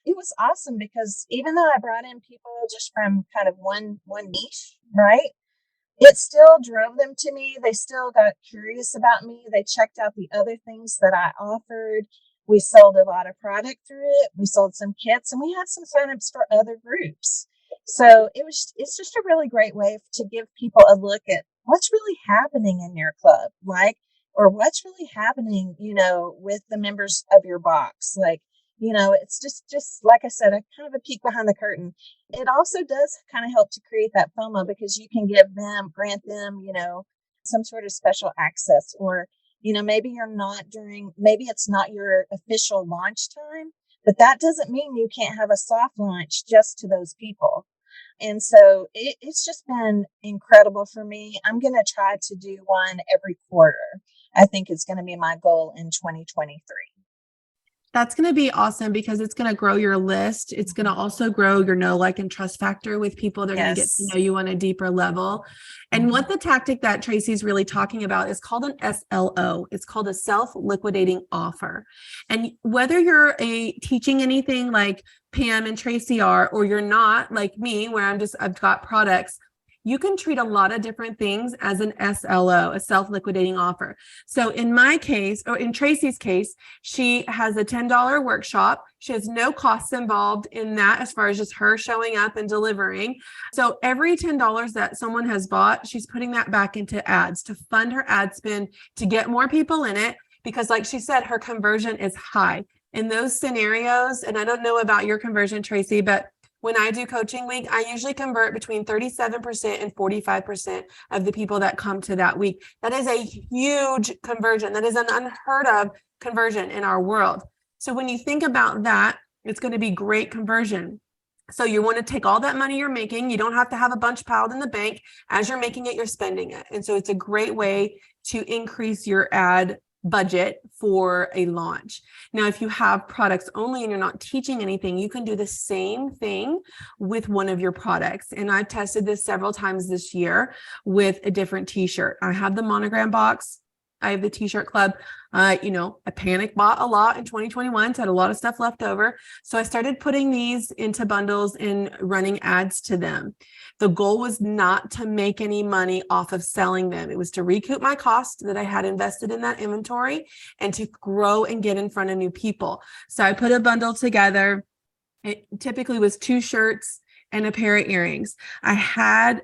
it was awesome because even though I brought in people just from kind of one niche, right? It still drove them to me. They still got curious about me. They checked out the other things that I offered. We sold a lot of product through it. We sold some kits, and we had some signups for other groups. So it's just a really great way to give people a look at what's really happening in your club, or what's really happening, with the members of your box. It's just like I said, a kind of a peek behind the curtain. It also does kind of help to create that FOMO because you can grant them, some sort of special access, or, maybe maybe it's not your official launch time, but that doesn't mean you can't have a soft launch just to those people. And so it's just been incredible for me. I'm going to try to do one every quarter. I think it's going to be my goal in 2023. That's going to be awesome because it's going to grow your list. It's going to also grow your know, like, and trust factor with people. They're going to get to know you on a deeper level. And what the tactic that Tracy's really talking about is called an SLO. It's called a self-liquidating offer. And whether you're teaching anything like Pam and Tracy are, or you're not like me, where I've got products, you can treat a lot of different things as an SLO, a self-liquidating offer. So in my case, or in Tracy's case, she has a $10 workshop. She has no costs involved in that as far as just her showing up and delivering. So every $10 that someone has bought, she's putting that back into ads to fund her ad spend, to get more people in it, because like she said, her conversion is high. In those scenarios, and I don't know about your conversion, Tracy, but when I do coaching week, I usually convert between 37% and 45% of the people that come to that week. That is a huge conversion. That is an unheard of conversion in our world. So when you think about that, it's going to be great conversion. So you want to take all that money you're making. You don't have to have a bunch piled in the bank. As you're making it, you're spending it. And so it's a great way to increase your ad budget for a launch. Now, if you have products only and you're not teaching anything, you can do the same thing with one of your products. And I've tested this several times this year with a different t-shirt. I have the monogram box. I have the t-shirt club. I panic bought a lot in 2021, so I had a lot of stuff left over. So I started putting these into bundles and running ads to them. The goal was not to make any money off of selling them. It was to recoup my cost that I had invested in that inventory and to grow and get in front of new people. So I put a bundle together. It typically was 2 shirts and a pair of earrings. I had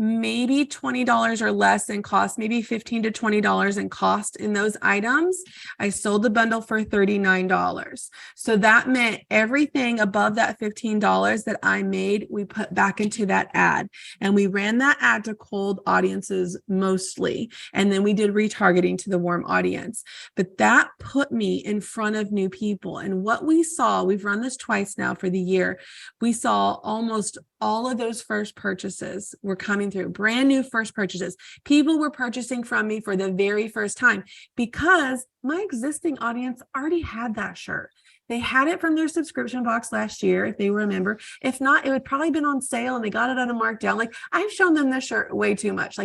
maybe $20 or less in cost, maybe $15 to $20 in cost in those items. I sold the bundle for $39. So that meant everything above that $15 that I made, we put back into that ad. And we ran that ad to cold audiences mostly. And then we did retargeting to the warm audience. But that put me in front of new people. And what we saw, we've run this twice now for the year, we saw almost all of those first purchases were coming through, brand new first purchases. People were purchasing from me for the very first time because my existing audience already had that shirt. They had it from their subscription box last year, if they remember. If not, it would probably been on sale and they got it at a markdown. Like, I've shown them this shirt way too much.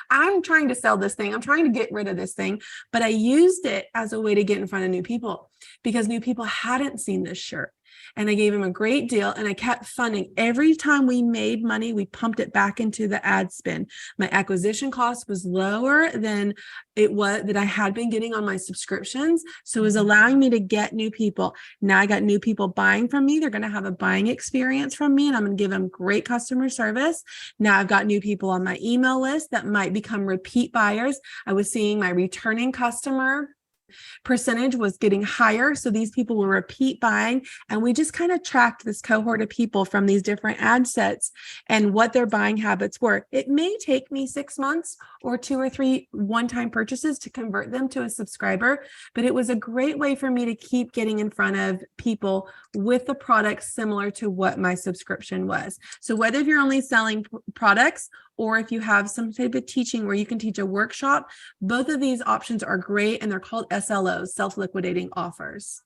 I'm trying to sell this thing. I'm trying to get rid of this thing, but I used it as a way to get in front of new people because new people hadn't seen this shirt. And I gave him a great deal and I kept funding. Every time we made money, we pumped it back into the ad spend. My acquisition cost was lower than it was that I had been getting on my subscriptions. So it was allowing me to get new people. Now I got new people buying from me. They're going to have a buying experience from me and I'm going to give them great customer service. Now I've got new people on my email list that might become repeat buyers. I was seeing my returning customer percentage was getting higher. So these people were repeat buying. And we just kind of tracked this cohort of people from these different ad sets and what their buying habits were. It may take me 6 months or 2 or 3 one-time purchases to convert them to a subscriber, but it was a great way for me to keep getting in front of people with the products similar to what my subscription was. So whether if you're only selling products or if you have some type of teaching where you can teach a workshop, both of these options are great and they're called SLOs, self-liquidating offers.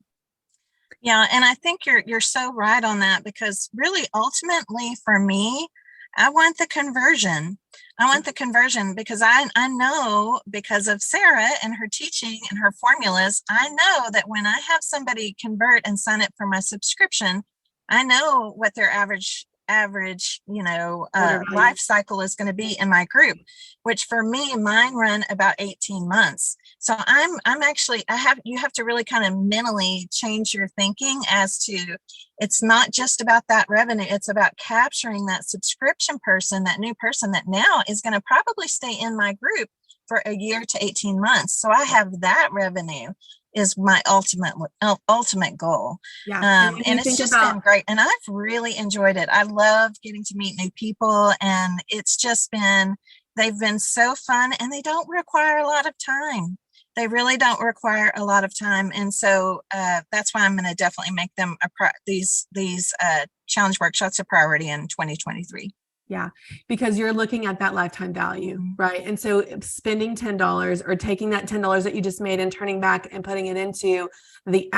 Yeah, and I think you're so right on that, because really ultimately for me, I want the conversion. I want the conversion because I know, because of Sarah and her teaching and her formulas, I know that when I have somebody convert and sign up for my subscription, I know what their average life cycle is going to be in my group, which for me, mine run about 18 months. So I'm actually, you have to really kind of mentally change your thinking as to, it's not just about that revenue. It's about capturing that subscription person, that new person that now is going to probably stay in my group for a year to 18 months. So I have that revenue is my ultimate goal. Yeah. And it's just been great. And I've really enjoyed it. I love getting to meet new people, and it's just been, they've been so fun, and they don't require a lot of time. They really don't require a lot of time. And so that's why I'm going to definitely make them these challenge workshops a priority in 2023. Yeah, because you're looking at that lifetime value, right? And so spending $10 or taking that $10 that you just made and turning back and putting it into the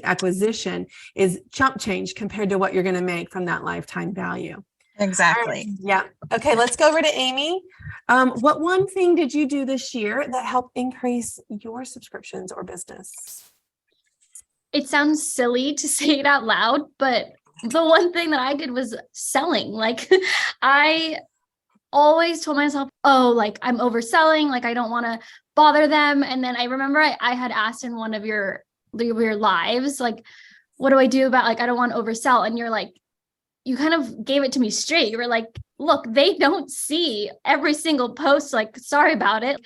acquisition is chump change compared to what you're going to make from that lifetime value. Exactly. Right. Yeah. Okay, let's go over to Amy. What one thing did you do this year that helped increase your subscriptions or business? It sounds silly to say it out loud, but the one thing that I did was selling. Like I always told myself, oh, like I'm overselling, like I don't want to bother them. And then I remember I had asked in one of your lives, like, what do I do about, like, I don't want to oversell. And you're like, you kind of gave it to me straight. You were like, look, they don't see every single post, like, sorry about it.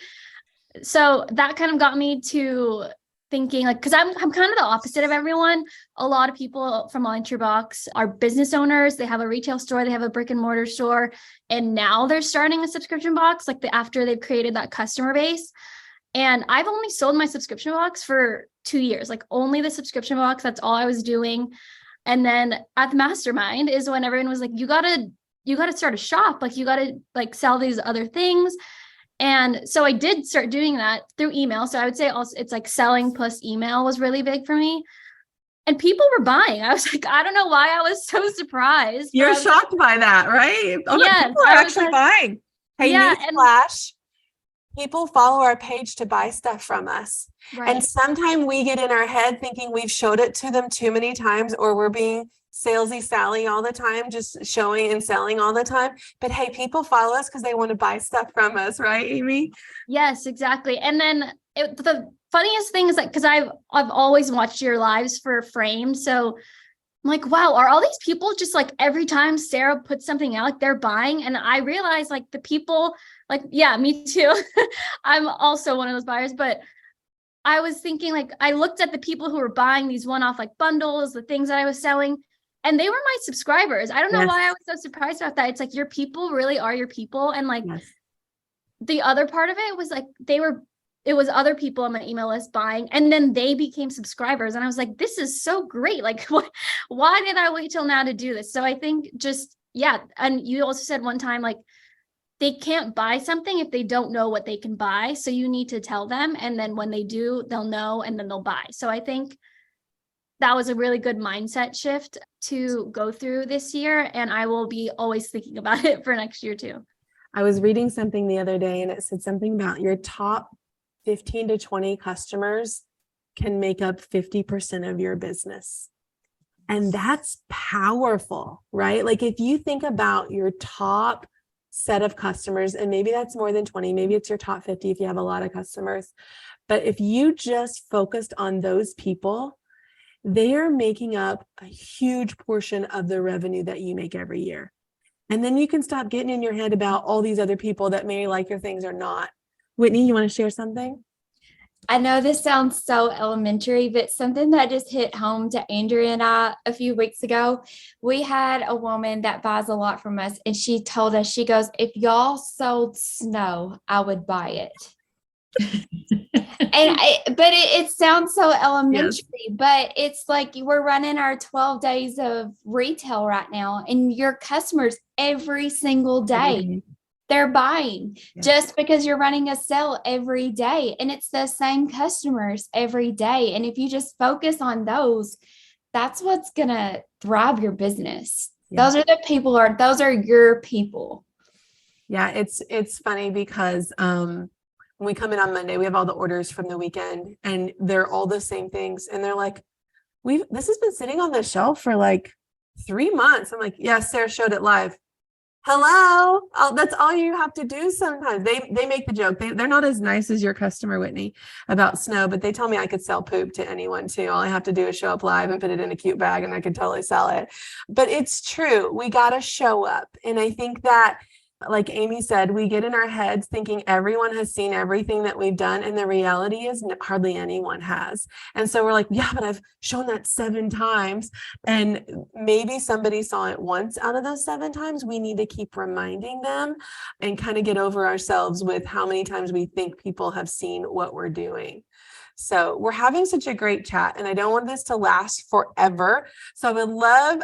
So that kind of got me to thinking, like, because I'm kind of the opposite of everyone. A lot of people from Launcher Box are business owners. They have a retail store, they have a brick and mortar store, and now they're starting a subscription box, like after they've created that customer base. And I've only sold my subscription box for 2 years, like only the subscription box. That's all I was doing. And then at the Mastermind is when everyone was like, you gotta start a shop, like you gotta like sell these other things. And so I did start doing that through email. So I would say also it's like selling plus email was really big for me. And people were buying. I was like, I don't know why I was so surprised. You're shocked by that, right? Oh, no, yes, people are actually buying. Hey, yeah, newsflash. People follow our page to buy stuff from us. Right. And sometimes we get in our head thinking we've showed it to them too many times, or we're being salesy Sally all the time, just showing and selling all the time. But hey, people follow us because they want to buy stuff from us, right, Amy? Yes, exactly. And then the funniest thing is that because I've always watched your lives for Frame, so I'm like, wow, are all these people just like every time Sarah puts something out, like they're buying? And I realized like the people, like, yeah, me too. I'm also one of those buyers, but I was thinking, like, I looked at the people who were buying these one-off like bundles, the things that I was selling, and they were my subscribers. I don't know why I was so surprised about that. It's like your people really are your people. And like the other part of it was like it was other people on my email list buying, and then they became subscribers. And I was like, this is so great. Like, why did I wait till now to do this? So I think just, yeah. And you also said one time, like, they can't buy something if they don't know what they can buy. So you need to tell them. And then when they do, they'll know, and then they'll buy. So I think that was a really good mindset shift to go through this year. And I will be always thinking about it for next year too. I was reading something the other day, and it said something about your top 15 to 20 customers can make up 50% of your business. And that's powerful, right? Like if you think about your top set of customers, and maybe that's more than 20, maybe it's your top 50 if you have a lot of customers. But if you just focused on those people, they are making up a huge portion of the revenue that you make every year. And then you can stop getting in your head about all these other people that may like your things or not. Whitney, you want to share something? I know this sounds so elementary, but something that just hit home to Andrea and I a few weeks ago. We had a woman that buys a lot from us, and she told us, she goes, if y'all sold snow, I would buy it. But it sounds so elementary, but it's like we're running our 12 days of retail right now, and your customers every single day, they're buying just because you're running a sale every day, and it's the same customers every day. And if you just focus on those, that's what's going to thrive your business. Those are the people, those are your people. Yeah, it's funny because when we come in on Monday, we have all the orders from the weekend and they're all the same things. And they're like, this has been sitting on the shelf for like 3 months. I'm like, yes, Sarah showed it live. Hello. Oh, that's all you have to do sometimes. They make the joke. They're not as nice as your customer, Whitney, about snow, but they tell me I could sell poop to anyone too. All I have to do is show up live and put it in a cute bag and I could totally sell it. But it's true. We got to show up. And I think that, like Amy said, we get in our heads thinking everyone has seen everything that we've done. And the reality is hardly anyone has. And so we're like, yeah, but I've shown that 7 times. And maybe somebody saw it once out of those 7 times. We need to keep reminding them and kind of get over ourselves with how many times we think people have seen what we're doing. So we're having such a great chat and I don't want this to last forever. So I would love,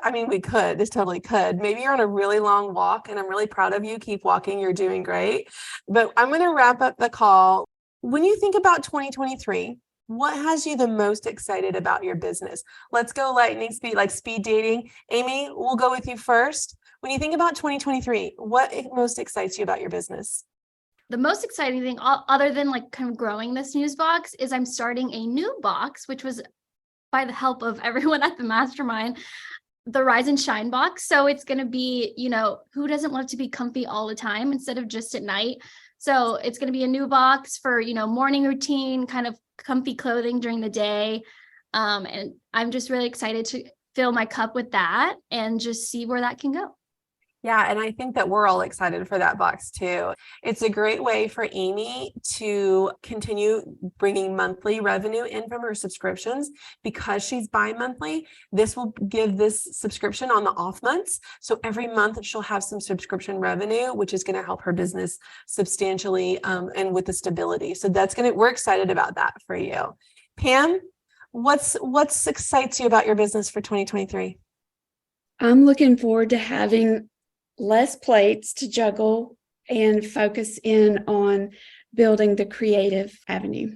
this totally could. Maybe you're on a really long walk and I'm really proud of you. Keep walking. You're doing great. But I'm going to wrap up the call. When you think about 2023, what has you the most excited about your business? Let's go lightning speed, like speed dating. Amy, we'll go with you first. When you think about 2023, what most excites you about your business? The most exciting thing, other than like kind of growing this news box, is I'm starting a new box, which was by the help of everyone at the Mastermind, the Rise and Shine box. So it's going to be, who doesn't love to be comfy all the time instead of just at night? So it's going to be a new box for, morning routine, kind of comfy clothing during the day. And I'm just really excited to fill my cup with that and just see where that can go. Yeah, and I think that we're all excited for that box too. It's a great way for Amy to continue bringing monthly revenue in from her subscriptions because she's bi-monthly. This will give this subscription on the off months. So every month she'll have some subscription revenue, which is going to help her business substantially and with the stability. So we're excited about that for you. Pam, what excites you about your business for 2023? I'm looking forward to having less plates to juggle and focus in on building the creative avenue.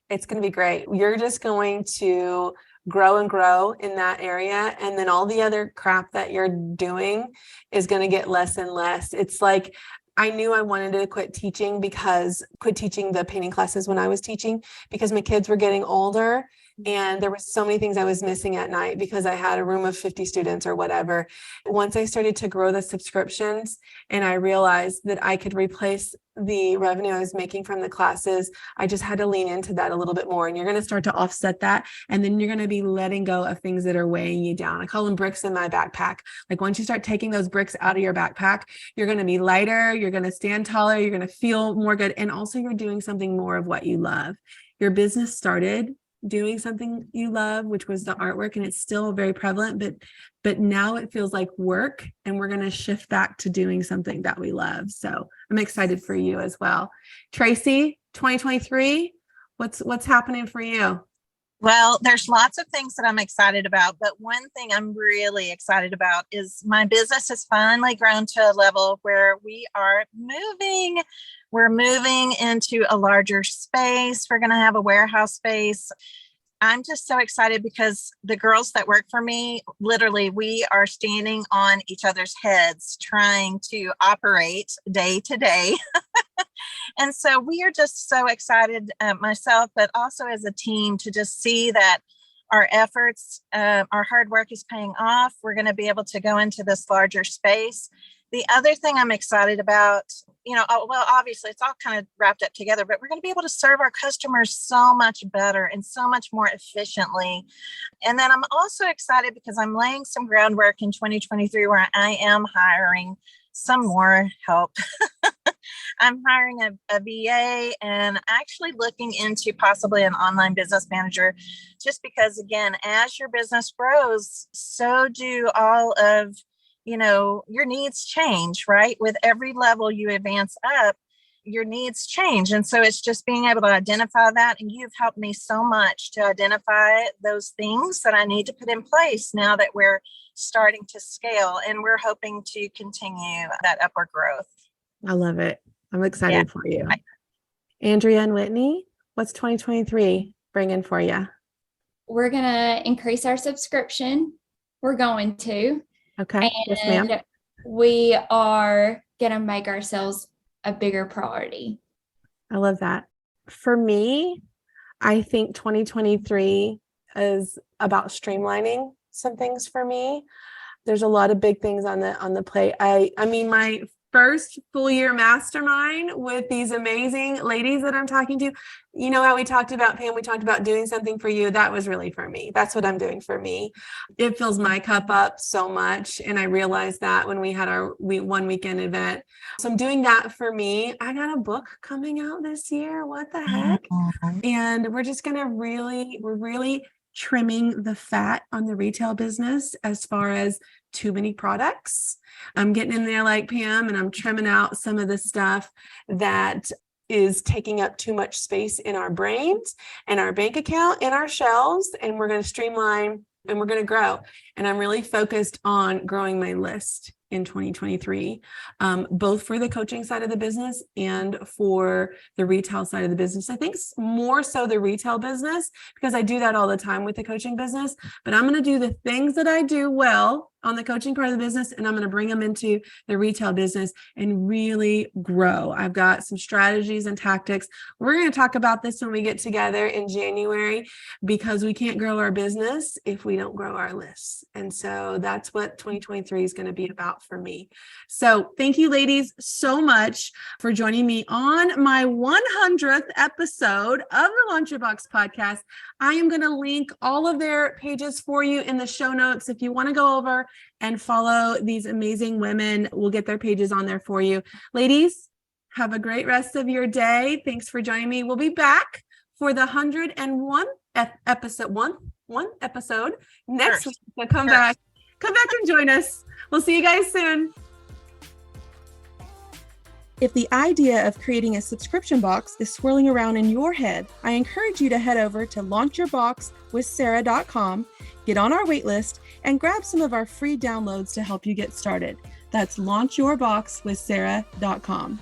It's going to be great. You're just going to grow and grow in that area. And then all the other crap that you're doing is going to get less and less. It's like, I knew I wanted to quit teaching the painting classes when I was teaching because my kids were getting older. And there were so many things I was missing at night because I had a room of 50 students or whatever. Once I started to grow the subscriptions and I realized that I could replace the revenue I was making from the classes, I just had to lean into that a little bit more. And you're going to start to offset that. And then you're going to be letting go of things that are weighing you down. I call them bricks in my backpack. Like once you start taking those bricks out of your backpack, you're going to be lighter, you're going to stand taller, you're going to feel more good. And also you're doing something more of what you love. Your business started doing something you love, which was the artwork, and it's still very prevalent, but now it feels like work, and we're going to shift back to doing something that we love. So I'm excited for you as well. Tracy, 2023, what's happening for you? Well, there's lots of things that I'm excited about, but one thing I'm really excited about is my business has finally grown to a level where we are moving. We're moving into a larger space. We're going to have a warehouse space. I'm just so excited because the girls that work for me, literally, we are standing on each other's heads trying to operate day to day. And so we are just so excited, myself, but also as a team, to just see that our efforts, our hard work is paying off. We're going to be able to go into this larger space. The other thing I'm excited about, obviously it's all kind of wrapped up together, but we're going to be able to serve our customers so much better and so much more efficiently. And then I'm also excited because I'm laying some groundwork in 2023 where I am hiring some more help. I'm hiring a VA and actually looking into possibly an online business manager, just because, again, as your business grows, so do all of, your needs change, right? With every level you advance up, your needs change. And so it's just being able to identify that. And you've helped me so much to identify those things that I need to put in place now that we're starting to scale, and we're hoping to continue that upward growth. I love it. I'm excited for you. Andrea and Whitney, what's 2023 bringing for you? We're going to increase our subscription. We're going to. Okay. Yes, ma'am. And we are going to make ourselves a bigger priority. I love that. For me, I think 2023 is about streamlining some things for me. There's a lot of big things on the plate. I mean, my first full year mastermind with these amazing ladies that I'm talking to, you know how we talked about, Pam, we talked about doing something for you. That was really for me. That's what I'm doing for me. It fills my cup up so much. And I realized that when we had our one weekend event. So I'm doing that for me. I got a book coming out this year. What the heck? And we're just going to we're really trimming the fat on the retail business as far as too many products. I'm getting in there like Pam, and I'm trimming out some of the stuff that is taking up too much space in our brains and our bank account and our shelves. And we're going to streamline and we're going to grow. And I'm really focused on growing my list in 2023, both for the coaching side of the business and for the retail side of the business. I think more so the retail business, because I do that all the time with the coaching business, but I'm going to do the things that I do well on the coaching part of the business, and I'm going to bring them into the retail business and really grow. I've got some strategies and tactics. We're going to talk about this when we get together in January, because we can't grow our business if we don't grow our lists. And so that's what 2023 is going to be about for me. So thank you, ladies, so much for joining me on my 100th episode of the Launch Your Box podcast. I am going to link all of their pages for you in the show notes. If you want to go over and follow these amazing women, we'll get their pages on there for you. Ladies, have a great rest of your day. Thanks for joining me. We'll be back for the 101 episode next week. So come back and join us. We'll see you guys soon. If the idea of creating a subscription box is swirling around in your head, I encourage you to head over to launchyourboxwithsarah.com, get on our waitlist, and grab some of our free downloads to help you get started. That's launchyourboxwithsarah.com.